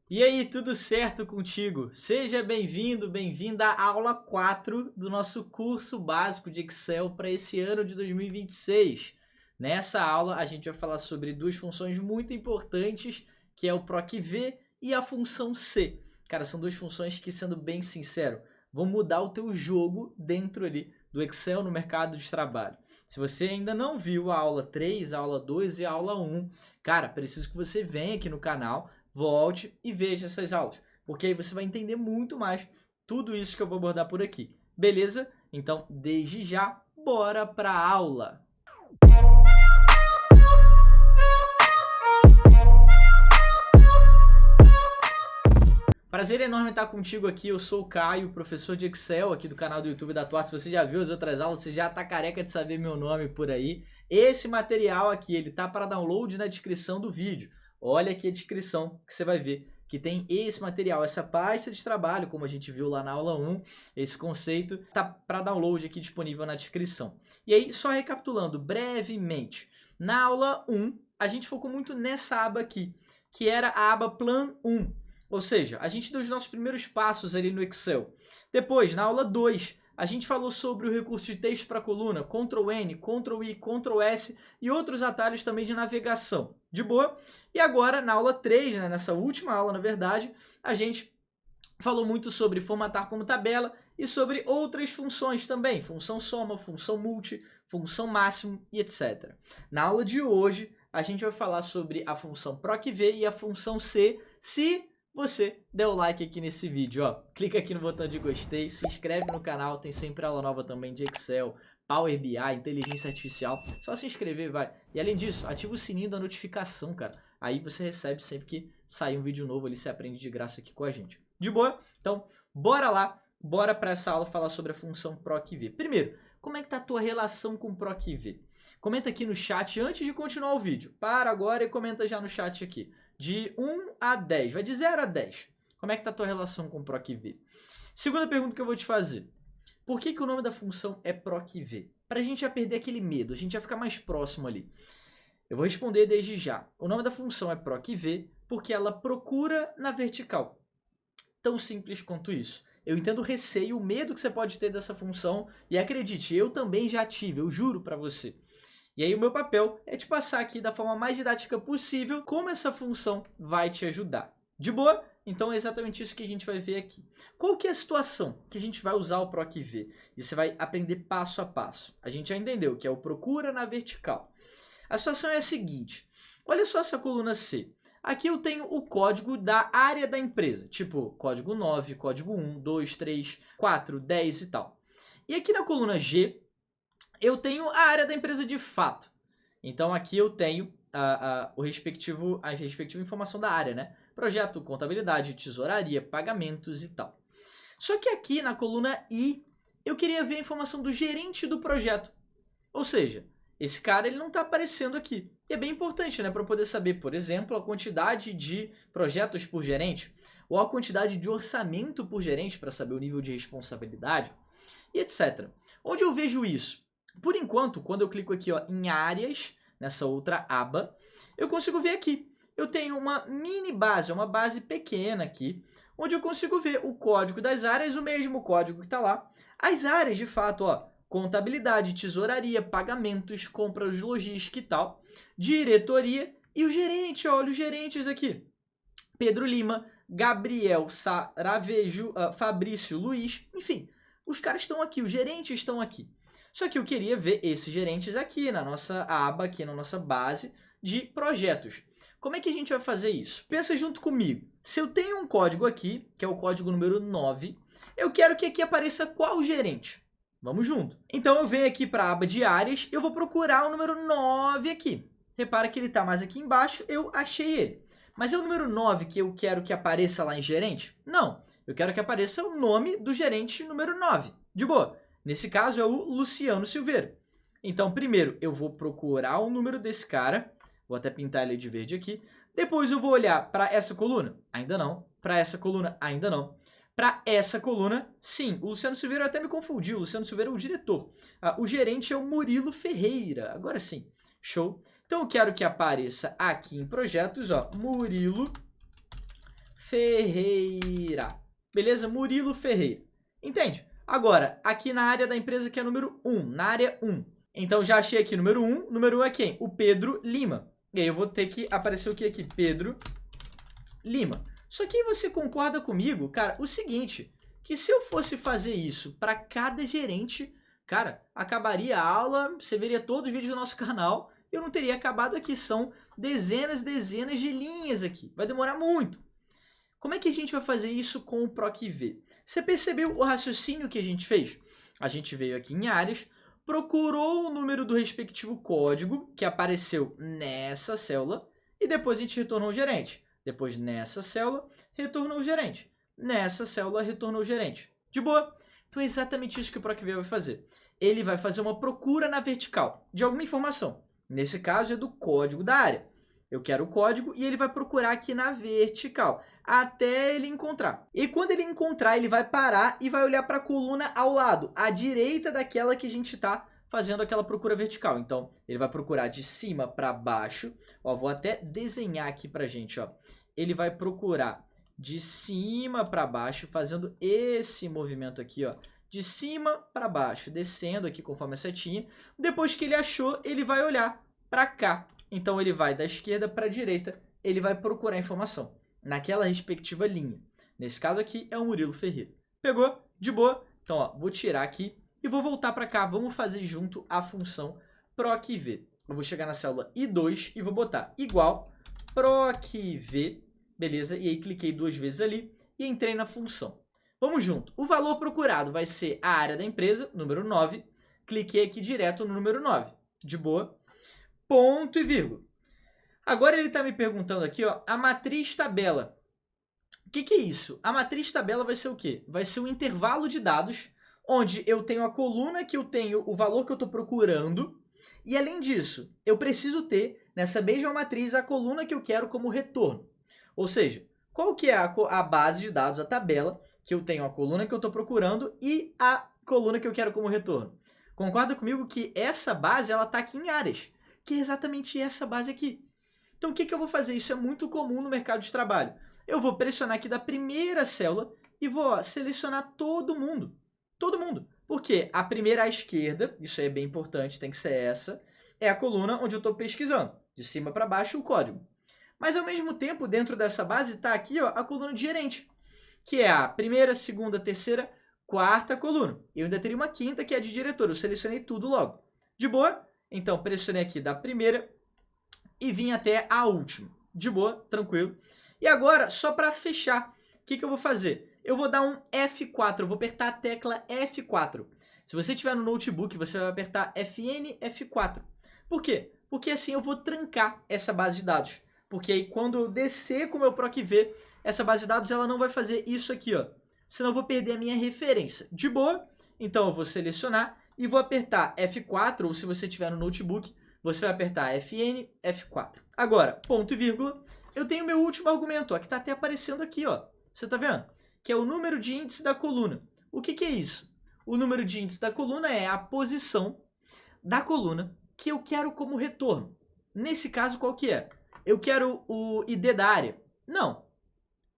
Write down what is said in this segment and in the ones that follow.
E aí, tudo certo contigo? Seja bem-vindo, bem-vinda à aula 4 do nosso curso básico de Excel para esse ano de 2026. Nessa aula, a gente vai falar sobre duas funções muito importantes, que é o PROC-V e a função C. Cara, são duas funções que, sendo bem sincero, vão mudar o teu jogo dentro ali do Excel no mercado de trabalho. Se você ainda não viu a aula 3, a aula 2 e a aula 1, cara, preciso que você venha aqui no canal, volte e veja essas aulas, porque aí você vai entender muito mais tudo isso que eu vou abordar por aqui. Beleza? Então, desde já, bora para a aula! Prazer enorme estar contigo aqui, eu sou o Caio, professor de Excel aqui do canal do YouTube da Atuar. Se você já viu as outras aulas, você já está careca de saber meu nome por aí. Esse material aqui, ele tá para download na descrição do vídeo. Olha aqui a descrição que você vai ver que tem esse material, essa pasta de trabalho, como a gente viu lá na aula 1, esse conceito tá para download aqui disponível na descrição. E aí, só recapitulando brevemente, na aula 1, a gente focou muito nessa aba aqui, que era a aba Plan 1. Ou seja, a gente deu os nossos primeiros passos ali no Excel. Depois, na aula 2, a gente falou sobre o recurso de texto para coluna, Ctrl N, Ctrl I, Ctrl S e outros atalhos também de navegação. De boa? E agora, na aula 3, né, nessa última aula, na verdade, a gente falou muito sobre formatar como tabela e sobre outras funções também, função soma, função multi, função máximo e etc. Na aula de hoje, a gente vai falar sobre a função PROC-V e a função C, se você der o like aqui nesse vídeo, ó. Clica aqui no botão de gostei, se inscreve no canal, tem sempre aula nova também de Excel, Power BI, inteligência artificial. Só se inscrever, vai. E além disso, ativa o sininho da notificação, cara. Aí você recebe sempre que sair um vídeo novo ali, você aprende de graça aqui com a gente. De boa? Então, bora lá, bora para essa aula falar sobre a função PROC-V. Primeiro, como é que tá a tua relação com PROC-V? Comenta aqui no chat antes de continuar o vídeo. Para agora e comenta já no chat aqui. De 1 a 10, vai de 0 a 10. Como é que tá a tua relação com PROC-V? Segunda pergunta que eu vou te fazer. Por que o nome da função é PROC-V? Para a gente já perder aquele medo, a gente já ficar mais próximo ali. Eu vou responder desde já. O nome da função é PROC-V porque ela procura na vertical. Tão simples quanto isso. Eu entendo o receio, o medo que você pode ter dessa função e acredite, eu também já tive, eu juro para você. E aí o meu papel é te passar aqui da forma mais didática possível como essa função vai te ajudar. De boa? Então é exatamente isso que a gente vai ver aqui. Qual que é a situação que a gente vai usar o PROC-V? E você vai aprender passo a passo. A gente já entendeu que é o procura na vertical. A situação é a seguinte. Olha só essa coluna C. Aqui eu tenho o código da área da empresa. Tipo, código 9, código 1, 2, 3, 4, 10 e tal. E aqui na coluna G, eu tenho a área da empresa de fato. Então aqui eu tenho a respectiva informação da área, né? Projeto, contabilidade, tesouraria, pagamentos e tal. Só que aqui na coluna I, eu queria ver a informação do gerente do projeto. Ou seja, esse cara ele não está aparecendo aqui. E é bem importante, né? Para poder saber, por exemplo, a quantidade de projetos por gerente, ou a quantidade de orçamento por gerente, para saber o nível de responsabilidade, e etc. Onde eu vejo isso? Por enquanto, quando eu clico aqui ó, em áreas, nessa outra aba, eu consigo ver aqui. Eu tenho uma mini base, uma base pequena aqui, onde eu consigo ver o código das áreas, o mesmo código que está lá. As áreas, de fato, ó, contabilidade, tesouraria, pagamentos, compras, logística e tal, diretoria e o gerente, ó, olha os gerentes aqui. Pedro Lima, Gabriel Saravejo, Fabrício Luiz, enfim, os caras estão aqui, os gerentes estão aqui. Só que eu queria ver esses gerentes aqui na nossa aba, aqui na nossa base de projetos. Como é que a gente vai fazer isso? Pensa junto comigo. Se eu tenho um código aqui, que é o código número 9, eu quero que aqui apareça qual gerente? Vamos junto. Então eu venho aqui para a aba de áreas, eu vou procurar o número 9 aqui. Repara que ele está mais aqui embaixo, eu achei ele. Mas é o número 9 que eu quero que apareça lá em gerente? Não. Eu quero que apareça o nome do gerente número 9. De boa. Nesse caso, é o Luciano Silveira. Então, primeiro, eu vou procurar o número desse cara. Vou até pintar ele de verde aqui. Depois, eu vou olhar para essa coluna. Ainda não. Para essa coluna. Ainda não. Para essa coluna, sim. O Luciano Silveira até me confundiu. O Luciano Silveira é o diretor. O gerente é o Murilo Ferreira. Agora sim. Show. Então, eu quero que apareça aqui em projetos, ó, Murilo Ferreira. Beleza? Murilo Ferreira. Entende? Agora, aqui na área da empresa que é número 1, na área 1. Então, já achei aqui número 1. Número 1 é quem? O Pedro Lima. E aí eu vou ter que aparecer o que aqui? Pedro Lima. Só que aí você concorda comigo, cara, o seguinte, que se eu fosse fazer isso para cada gerente, cara, acabaria a aula, você veria todos os vídeos do nosso canal, e eu não teria acabado aqui. São dezenas de linhas aqui. Vai demorar muito. Como é que a gente vai fazer isso com o PROC-V? Você percebeu o raciocínio que a gente fez? A gente veio aqui em áreas, procurou o número do respectivo código que apareceu nessa célula e depois a gente retornou o gerente. Depois nessa célula, retornou o gerente. Nessa célula, retornou o gerente. De boa? Então é exatamente isso que o PROC-V vai fazer. Ele vai fazer uma procura na vertical de alguma informação. Nesse caso é do código da área. Eu quero o código e ele vai procurar aqui na vertical, até ele encontrar. E quando ele encontrar, ele vai parar e vai olhar para a coluna ao lado, à direita daquela que a gente está fazendo aquela procura vertical. Então, ele vai procurar de cima para baixo. Ó, vou até desenhar aqui para a gente. Ó. Ele vai procurar de cima para baixo, fazendo esse movimento aqui, ó, de cima para baixo, descendo aqui conforme a setinha. Depois que ele achou, ele vai olhar para cá. Então, ele vai da esquerda para a direita, ele vai procurar informação naquela respectiva linha. Nesse caso aqui é o Murilo Ferreira. Pegou? De boa? Então, ó, vou tirar aqui e vou voltar para cá. Vamos fazer junto a função PROC-V. Eu vou chegar na célula I2 e vou botar igual PROC-V, beleza? E aí cliquei 2 vezes ali e entrei na função. Vamos junto. O valor procurado vai ser a área da empresa, número 9. Cliquei aqui direto no número 9. De boa? Ponto e vírgula. Agora ele está me perguntando aqui, ó, a matriz tabela. O que é isso? A matriz tabela vai ser o quê? Vai ser um intervalo de dados, onde eu tenho a coluna que eu tenho o valor que eu estou procurando, e além disso, eu preciso ter nessa mesma matriz a coluna que eu quero como retorno. Ou seja, qual que é a base de dados, a tabela, que eu tenho a coluna que eu estou procurando e a coluna que eu quero como retorno? Concorda comigo que essa base está aqui em áreas, que é exatamente essa base aqui. Então, o que eu vou fazer? Isso é muito comum no mercado de trabalho. Eu vou pressionar aqui da primeira célula e vou selecionar todo mundo. Todo mundo. Porque a primeira à esquerda, isso aí é bem importante, tem que ser essa, é a coluna onde eu estou pesquisando. De cima para baixo, o código. Mas, ao mesmo tempo, dentro dessa base está aqui, ó, a coluna de gerente, que é a primeira, segunda, terceira, quarta coluna. Eu ainda teria uma quinta, que é a de diretor. Eu selecionei tudo logo. De boa? Então, pressionei aqui da primeira e vim até a última. De boa, tranquilo. E agora, só para fechar, o que eu vou fazer? Eu vou dar um F4, eu vou apertar a tecla F4. Se você tiver no notebook, você vai apertar FN, F4. Por quê? Porque assim eu vou trancar essa base de dados. Porque aí quando eu descer com o meu PROC-V, essa base de dados ela não vai fazer isso aqui, ó. Senão eu vou perder a minha referência. De boa? Então eu vou selecionar e vou apertar F4, ou se você tiver no notebook, você vai apertar FN, F4. Agora, ponto e vírgula, eu tenho meu último argumento, ó, que está até aparecendo aqui, ó. Você está vendo? Que é o número de índice da coluna. O que é isso? O número de índice da coluna é a posição da coluna que eu quero como retorno. Nesse caso, qual que é? Eu quero o ID da área? Não.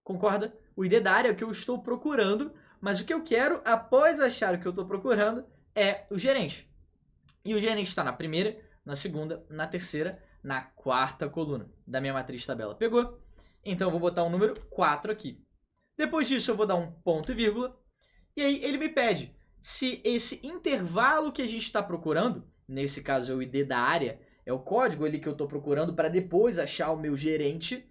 Concorda? O ID da área é o que eu estou procurando, mas o que eu quero, após achar o que eu estou procurando, é o gerente. E o gerente está na primeira, na segunda, na terceira, na quarta coluna da minha matriz tabela. Pegou? Então, eu vou botar o número 4 aqui. Depois disso, eu vou dar um ponto e vírgula. E aí, ele me pede se esse intervalo que a gente está procurando, nesse caso é o ID da área, é o código ali que eu estou procurando para depois achar o meu gerente,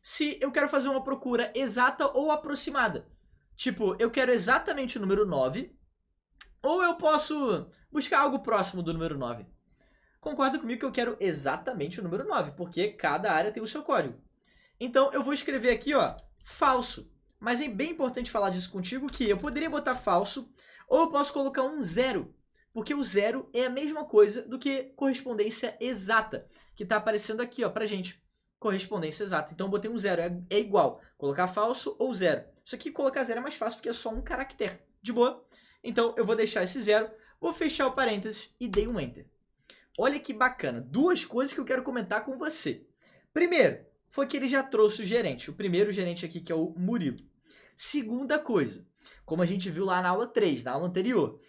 se eu quero fazer uma procura exata ou aproximada. Tipo, eu quero exatamente o número 9, ou eu posso buscar algo próximo do número 9. Concorda comigo que eu quero exatamente o número 9, porque cada área tem o seu código. Então, eu vou escrever aqui, ó, falso. Mas é bem importante falar disso contigo, que eu poderia botar falso, ou eu posso colocar um 0, porque o 0 é a mesma coisa do que correspondência exata, que está aparecendo aqui, ó, pra gente. Correspondência exata. Então, eu botei um 0, é igual. Colocar falso ou 0. Isso aqui, colocar 0 é mais fácil, porque é só um caractere. De boa? Então, eu vou deixar esse 0, vou fechar o parênteses e dei um Enter. Olha que bacana. Duas coisas que eu quero comentar com você. Primeiro, foi que ele já trouxe o gerente. O primeiro gerente aqui, que é o Murilo. Segunda coisa, como a gente viu lá na aula 3, na aula anterior.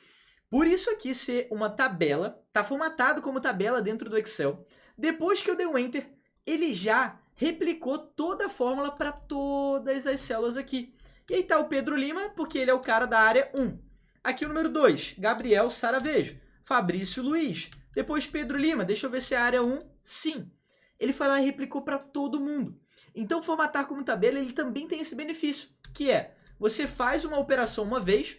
Por isso aqui ser uma tabela, tá formatado como tabela dentro do Excel. Depois que eu dei um Enter, ele já replicou toda a fórmula para todas as células aqui. E aí tá o Pedro Lima, porque ele é o cara da área 1. Aqui o número 2, Gabriel Saravejo. Fabrício Luiz. Depois Pedro Lima, deixa eu ver se é a área 1. Sim. Ele foi lá e replicou para todo mundo. Então, formatar como tabela, ele também tem esse benefício, que é, você faz uma operação uma vez,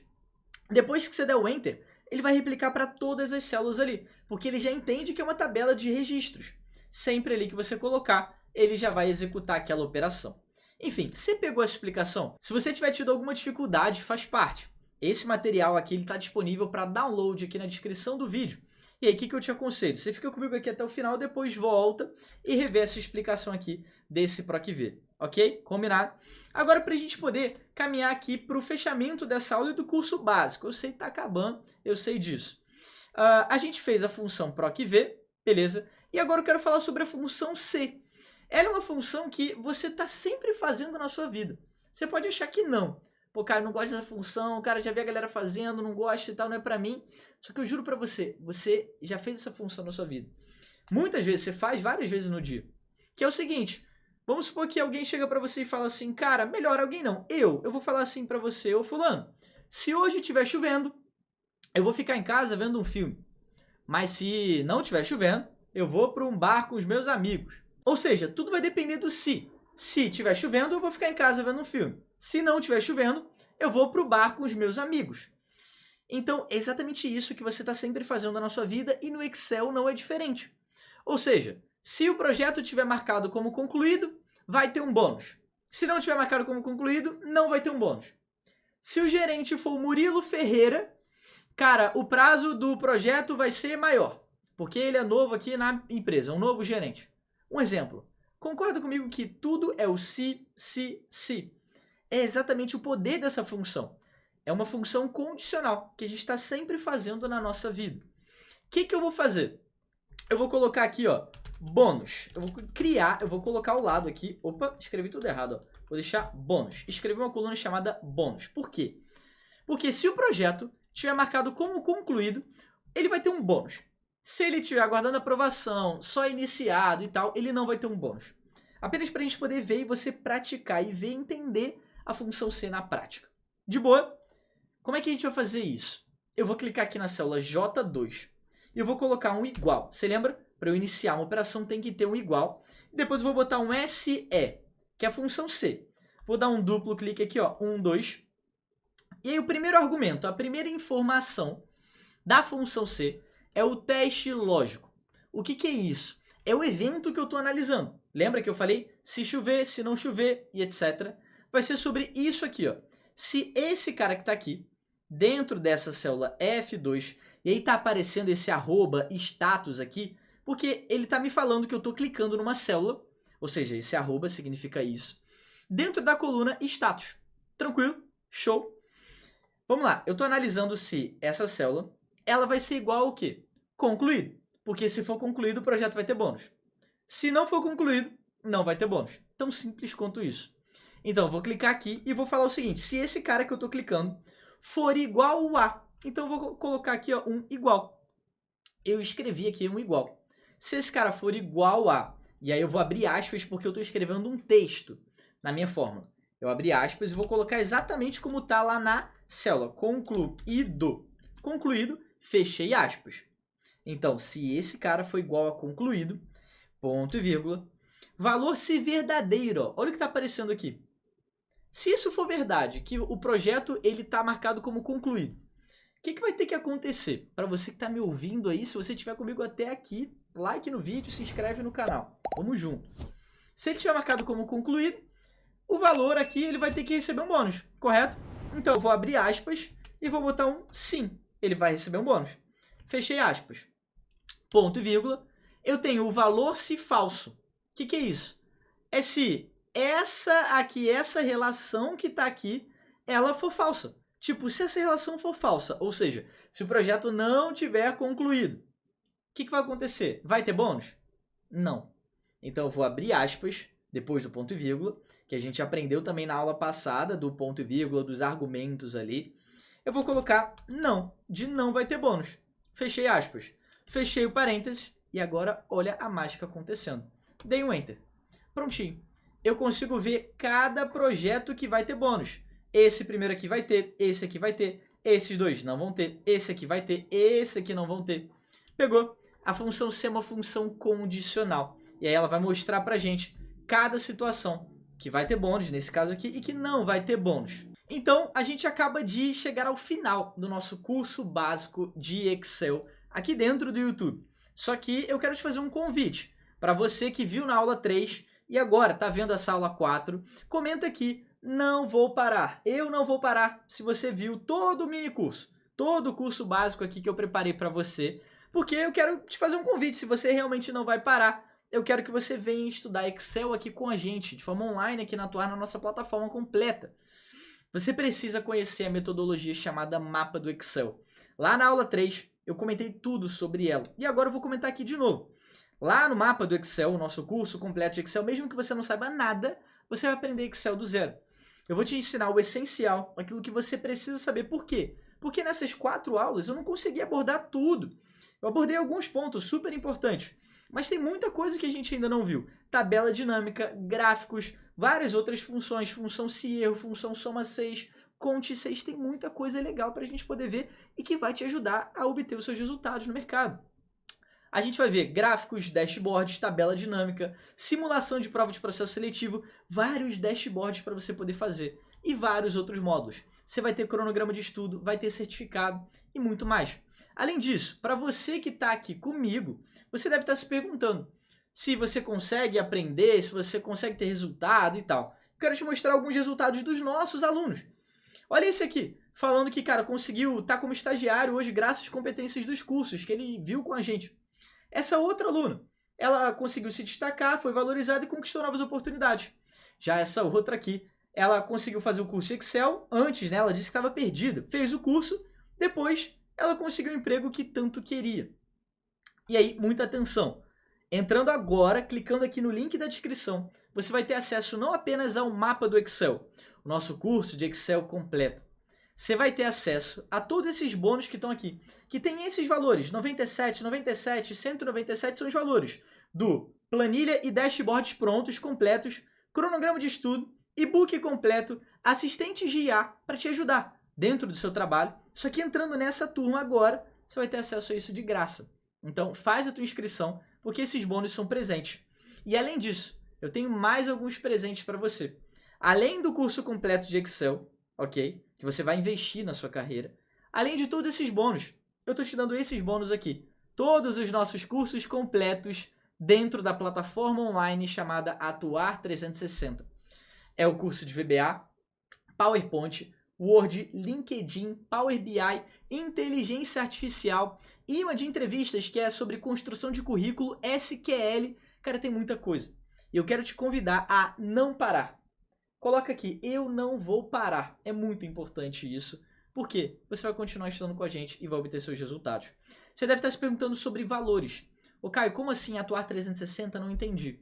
depois que você der o Enter, ele vai replicar para todas as células ali, porque ele já entende que é uma tabela de registros. Sempre ali que você colocar, ele já vai executar aquela operação. Enfim, você pegou essa explicação? Se você tiver tido alguma dificuldade, faz parte. Esse material aqui está disponível para download aqui na descrição do vídeo. E aí, o que eu te aconselho? Você fica comigo aqui até o final, depois volta e revê essa explicação aqui desse PROC-V, ok? Combinado? Agora, para a gente poder caminhar aqui para o fechamento dessa aula e do curso básico. Eu sei que está acabando, eu sei disso. A gente fez a função PROC-V, beleza? E agora eu quero falar sobre a função C. Ela é uma função que você está sempre fazendo na sua vida. Você pode achar que não. Pô, cara, eu não gosto dessa função, cara, já vi a galera fazendo, não gosto e tal, não é pra mim. Só que eu juro pra você, você já fez essa função na sua vida. Muitas vezes, você faz várias vezes no dia. Que é o seguinte, vamos supor que alguém chega pra você e fala assim, cara, melhor alguém não, eu vou falar assim pra você, ô fulano, se hoje estiver chovendo, eu vou ficar em casa vendo um filme. Mas se não estiver chovendo, eu vou pra um bar com os meus amigos. Ou seja, tudo vai depender do se. Se estiver chovendo, eu vou ficar em casa vendo um filme. Se não estiver chovendo, eu vou para o bar com os meus amigos. Então, é exatamente isso que você está sempre fazendo na sua vida e no Excel não é diferente. Ou seja, se o projeto estiver marcado como concluído, vai ter um bônus. Se não estiver marcado como concluído, não vai ter um bônus. Se o gerente for o Murilo Ferreira, cara, o prazo do projeto vai ser maior, porque ele é novo aqui na empresa, um novo gerente. Um exemplo. Concorda comigo que tudo é o se. É exatamente o poder dessa função. É uma função condicional que a gente está sempre fazendo na nossa vida. O que eu vou fazer? Eu vou colocar aqui, ó, bônus. Eu vou colocar ao lado aqui. Opa, escrevi tudo errado. Ó. Vou deixar bônus. Escrevi uma coluna chamada bônus. Por quê? Porque se o projeto estiver marcado como concluído, ele vai ter um bônus. Se ele estiver aguardando aprovação, só iniciado e tal, ele não vai ter um bônus. Apenas para a gente poder ver e você praticar e ver e entender a função C na prática. De boa? Como é que a gente vai fazer isso? Eu vou clicar aqui na célula J2 e eu vou colocar um igual. Você lembra? Para eu iniciar uma operação tem que ter um igual. Depois eu vou botar um SE, que é a função C. Vou dar um duplo clique aqui, ó, 1, 2. E aí o primeiro argumento, a primeira informação da função C é o teste lógico. O que é isso? É o evento que eu estou analisando. Lembra que eu falei se chover, se não chover e etc. Vai ser sobre isso aqui, ó. Se esse cara que está aqui, dentro dessa célula F2, e aí está aparecendo esse arroba status aqui, porque ele está me falando que eu estou clicando numa célula, ou seja, esse arroba significa isso, dentro da coluna status. Tranquilo? Show? Vamos lá, eu estou analisando se essa célula, ela vai ser igual ao quê? Concluído. Porque se for concluído, o projeto vai ter bônus. Se não for concluído, não vai ter bônus. Tão simples quanto isso. Então, eu vou clicar aqui e vou falar o seguinte. Se esse cara que eu estou clicando for igual a, então eu vou colocar aqui ó, um igual. Eu escrevi aqui um igual. Se esse cara for igual a, e aí eu vou abrir aspas porque eu estou escrevendo um texto na minha fórmula. Eu abri aspas e vou colocar exatamente como está lá na célula. Concluído. Concluído, fechei aspas. Então, se esse cara for igual a concluído, ponto e vírgula, valor se verdadeiro. Ó, olha o que está aparecendo aqui. Se isso for verdade, que o projeto está marcado como concluído, o que vai ter que acontecer? Para você que está me ouvindo aí, se você estiver comigo até aqui, like no vídeo, se inscreve no canal. Vamos junto. Se ele estiver marcado como concluído, o valor aqui ele vai ter que receber um bônus, correto? Então, eu vou abrir aspas e vou botar um sim. Ele vai receber um bônus. Fechei aspas. Ponto e vírgula. Eu tenho o valor se falso. O que é isso? É se essa relação que está aqui, ela for falsa. Tipo, se essa relação for falsa, ou seja, se o projeto não tiver concluído, o que vai acontecer? Vai ter bônus? Não. Então, eu vou abrir aspas, depois do ponto e vírgula, que a gente aprendeu também na aula passada do ponto e vírgula, dos argumentos ali. Eu vou colocar não, de não vai ter bônus. Fechei aspas. Fechei o parênteses e agora olha a mágica acontecendo. Dei um Enter. Prontinho. Eu consigo ver cada projeto que vai ter bônus. Esse primeiro aqui vai ter, esse aqui vai ter, esses dois não vão ter, esse aqui vai ter, esse aqui não vão ter. Pegou? A função C é uma função condicional. E aí ela vai mostrar pra gente cada situação que vai ter bônus, nesse caso aqui, e que não vai ter bônus. Então, a gente acaba de chegar ao final do nosso curso básico de Excel aqui dentro do YouTube. Só que eu quero te fazer um convite para você que viu na aula 3 e agora está vendo essa aula 4, comenta aqui, não vou parar. Eu não vou parar se você viu todo o mini curso, todo o curso básico aqui que eu preparei para você, porque eu quero te fazer um convite, se você realmente não vai parar, eu quero que você venha estudar Excel aqui com a gente, de forma online aqui na Atuar, na nossa plataforma completa. Você precisa conhecer a metodologia chamada Mapa do Excel. Lá na aula 3, eu comentei tudo sobre ela. E agora eu vou comentar aqui de novo. Lá no Mapa do Excel, o nosso curso completo de Excel, mesmo que você não saiba nada, você vai aprender Excel do zero. Eu vou te ensinar o essencial, aquilo que você precisa saber. Por quê? Porque nessas 4 aulas eu não consegui abordar tudo. Eu abordei alguns pontos super importantes, mas tem muita coisa que a gente ainda não viu. Tabela dinâmica, gráficos, várias outras funções, função se erro, função soma 6, conte 6, tem muita coisa legal para a gente poder ver e que vai te ajudar a obter os seus resultados no mercado. A gente vai ver gráficos, dashboards, tabela dinâmica, simulação de prova de processo seletivo, vários dashboards para você poder fazer e vários outros módulos. Você vai ter cronograma de estudo, vai ter certificado e muito mais. Além disso, para você que está aqui comigo, você deve estar se perguntando se você consegue aprender, se você consegue ter resultado e tal. Quero te mostrar alguns resultados dos nossos alunos. Olha esse aqui, falando que, cara, conseguiu estar como estagiário hoje graças às competências dos cursos que ele viu com a gente. Essa outra aluna, ela conseguiu se destacar, foi valorizada e conquistou novas oportunidades. Já essa outra aqui, ela conseguiu fazer o curso Excel, antes, né, ela disse que estava perdida, fez o curso, depois ela conseguiu o emprego que tanto queria. E aí, muita atenção. Entrando agora, clicando aqui no link da descrição, você vai ter acesso não apenas ao mapa do Excel, o nosso curso de Excel completo. Você vai ter acesso a todos esses bônus que estão aqui, que tem esses valores, 97, 97, 197 são os valores do planilha e dashboards prontos, completos, cronograma de estudo, e-book completo, assistentes de IA para te ajudar dentro do seu trabalho. Só que entrando nessa turma agora, você vai ter acesso a isso de graça. Então faz a tua inscrição, porque esses bônus são presentes. E além disso, eu tenho mais alguns presentes para você. Além do curso completo de Excel, ok? Que você vai investir na sua carreira. Além de todos esses bônus, eu estou te dando esses bônus aqui. Todos os nossos cursos completos dentro da plataforma online chamada Atuar 360. É o curso de VBA, PowerPoint, Word, LinkedIn, Power BI, Inteligência Artificial, imã de entrevistas, que é sobre construção de currículo, SQL. Cara, tem muita coisa. E eu quero te convidar a não parar. Coloca aqui, eu não vou parar. É muito importante isso. Por quê? Você vai continuar estudando com a gente e vai obter seus resultados. Você deve estar se perguntando sobre valores. Ô Caio, como assim Atuar 360? Não entendi.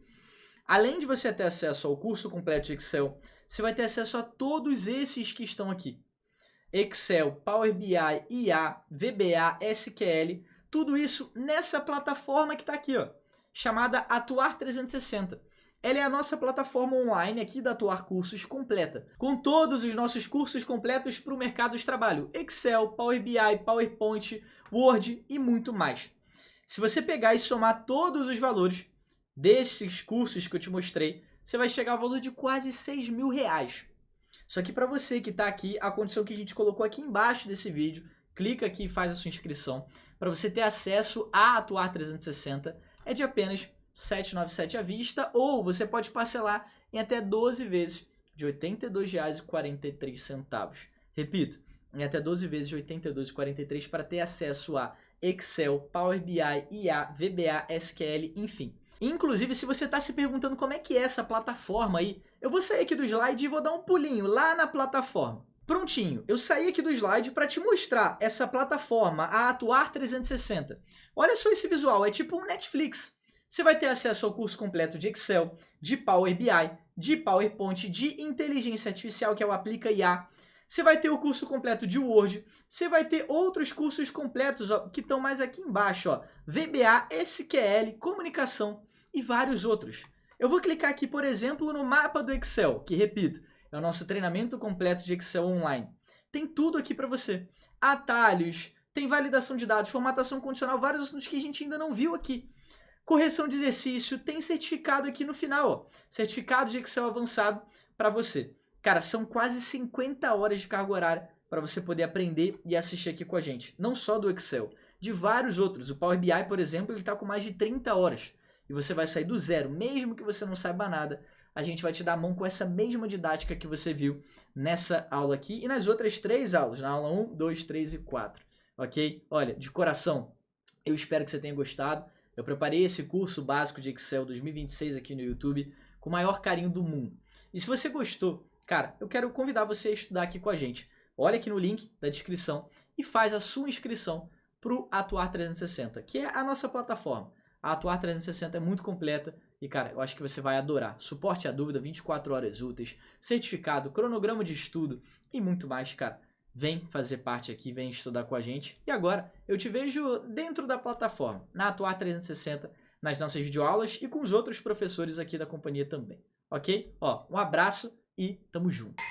Além de você ter acesso ao curso completo de Excel, você vai ter acesso a todos esses que estão aqui. Excel, Power BI, IA, VBA, SQL, tudo isso nessa plataforma que está aqui, ó, chamada Atuar 360. Ela é a nossa plataforma online aqui da Atuar Cursos completa, com todos os nossos cursos completos para o mercado de trabalho. Excel, Power BI, PowerPoint, Word e muito mais. Se você pegar e somar todos os valores desses cursos que eu te mostrei, você vai chegar ao valor de quase R$6.000. Só que para você que está aqui, a condição que a gente colocou aqui embaixo desse vídeo, clica aqui e faz a sua inscrição, para você ter acesso a Atuar 360, é de apenas R$ 797 à vista, ou você pode parcelar em até 12 vezes de R$ 82,43. Repito, em até 12 vezes de R$ 82,43 para ter acesso a Excel, Power BI, IA, VBA, SQL, enfim. Inclusive, se você está se perguntando como é que é essa plataforma aí, eu vou sair aqui do slide e vou dar um pulinho lá na plataforma. Prontinho, eu saí aqui do slide para te mostrar essa plataforma, a Atuar 360. Olha só esse visual, é tipo um Netflix. Você vai ter acesso ao curso completo de Excel, de Power BI, de PowerPoint, de Inteligência Artificial, que é o Aplica IA. Você vai ter o curso completo de Word. Você vai ter outros cursos completos, ó, que estão mais aqui embaixo, ó, VBA, SQL, Comunicação e vários outros. Eu vou clicar aqui, por exemplo, no mapa do Excel, que, repito, é o nosso treinamento completo de Excel online. Tem tudo aqui para você. Atalhos, tem validação de dados, formatação condicional, vários assuntos que a gente ainda não viu aqui. Correção de exercício, tem certificado aqui no final, ó. Certificado de Excel avançado para você. Cara, são quase 50 horas de carga horária para você poder aprender e assistir aqui com a gente. Não só do Excel, de vários outros. O Power BI, por exemplo, ele está com mais de 30 horas. E você vai sair do zero, mesmo que você não saiba nada. A gente vai te dar a mão com essa mesma didática que você viu nessa aula aqui e nas outras 3 aulas, na aula 1, 2, 3 e 4. Ok? Olha, de coração, eu espero que você tenha gostado. Eu preparei esse curso básico de Excel 2026 aqui no YouTube com o maior carinho do mundo. E se você gostou, cara, eu quero convidar você a estudar aqui com a gente. Olha aqui no link da descrição e faz a sua inscrição para o Atuar 360, que é a nossa plataforma. A Atuar 360 é muito completa e, cara, eu acho que você vai adorar. Suporte à dúvida, 24 horas úteis, certificado, cronograma de estudo e muito mais, cara. Vem fazer parte aqui, vem estudar com a gente. E agora eu te vejo dentro da plataforma, na Atuar 360, nas nossas videoaulas e com os outros professores aqui da companhia também. Ok? Ó, um abraço e tamo junto.